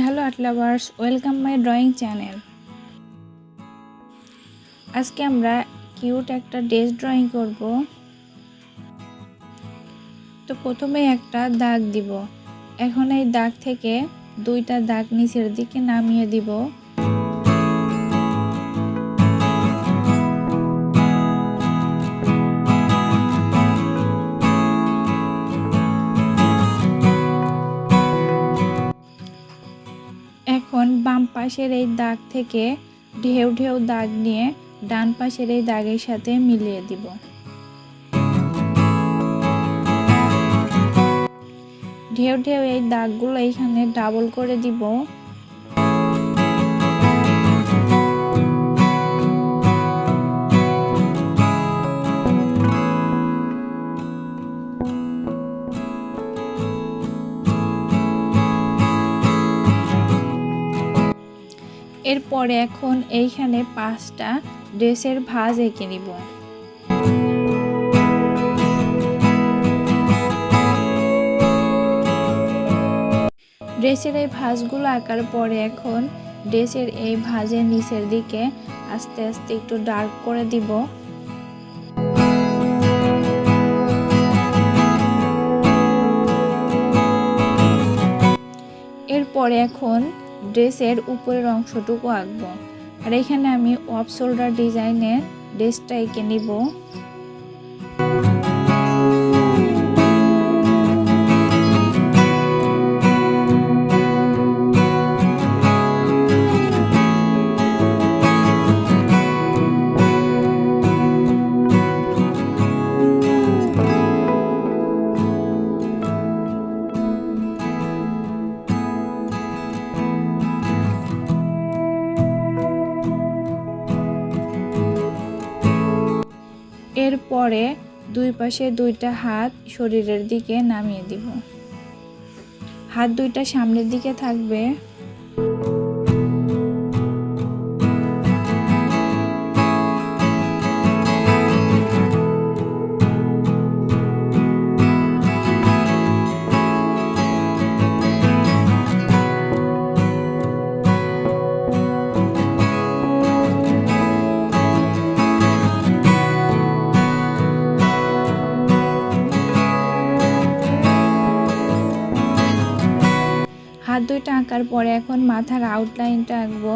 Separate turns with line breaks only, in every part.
Hello art lovers, welcome my drawing channel. আজকে আমরা cute একটা ড্রেস ড্রয়িং করব। তো প্রথমে একটা দাগ দিব। এখন এই দাগ থেকে দুইটা দাগ নিচের দিকে নামিয়ে দিব। এখন বাম পাশের এই দাগ থেকে ঢেউ ঢেউ দাগ নিয়ে ডান পাশের এই দাগের সাথে মিলিয়ে দিব। ঢেউ ঢেউ এই দাগগুলো এখানে ডাবল করে দিব। এরপরে এখন এইখানে 5টা ড্রেসের ভাঁজ এঁকে নিব। ড্রেসের এই ভাঁজগুলো আঁকার পরে এখন ড্রেসের এই ভাঁজের নিচের দিকে আস্তে আস্তে একটু ডার্ক করে দিব। এরপরে এখন ড্রেসের উপরের অংশটুকু আঁকবো। আর এখানে আমি অফ শোল্ডার ডিজাইনের ড্রেসটা এঁকে নিব। এরপরে দুই পাশে দুইটা হাত শরীরের দিকে নামিয়ে দিব। হাত দুইটা সামনের দিকে থাকবে। হাত দুইটা আঁকার পরে এখন মাথার আউটলাইনটা আঁকবো।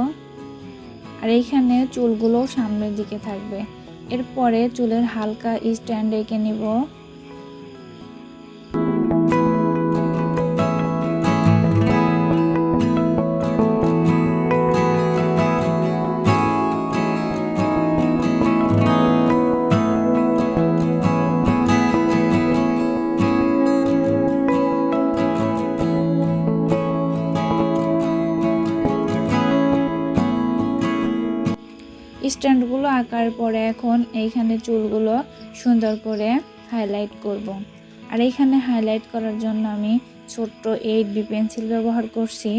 আর এইখানে চুলগুলো সামনের দিকে থাকবে। এরপরে চুলের হালকা স্ট্যান্ড এঁকে নিব। স্ট্যান্ডগুলো আঁকার পরে এখন এইখানে চুলগুলো সুন্দর করে হাইলাইট করব। আর এইখানে হাইলাইট করার জন্য আমি ছোট্ট 8B পেন্সিল ব্যবহার করছি।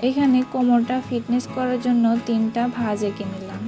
এখানে কোমরটা ফিটনেস করার জন্য 3টা ভাঁজ এঁকে নিলাম।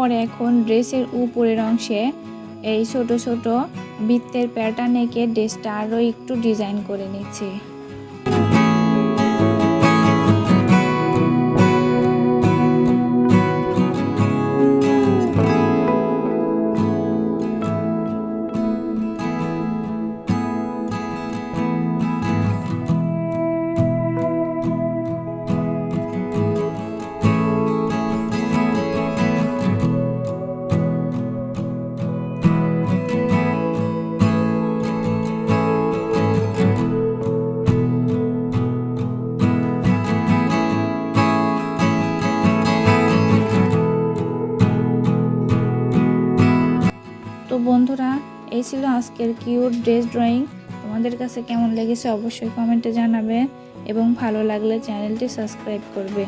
এরপর এখন ড্রেসের উপরের অংশে এই ছোট ছোট বৃত্তের প্যাটার্ন এঁকে ড্রেসটা আরও একটু ডিজাইন করে নিচ্ছি। তো বন্ধুরা, এই ছিল আজকের কিউট ড্রেস ড্রয়িং। তোমাদের কাছে কেমন লেগেছে অবশ্যই কমেন্টে জানাবে এবং ভালো লাগলে চ্যানেলটি সাবস্ক্রাইব করবে।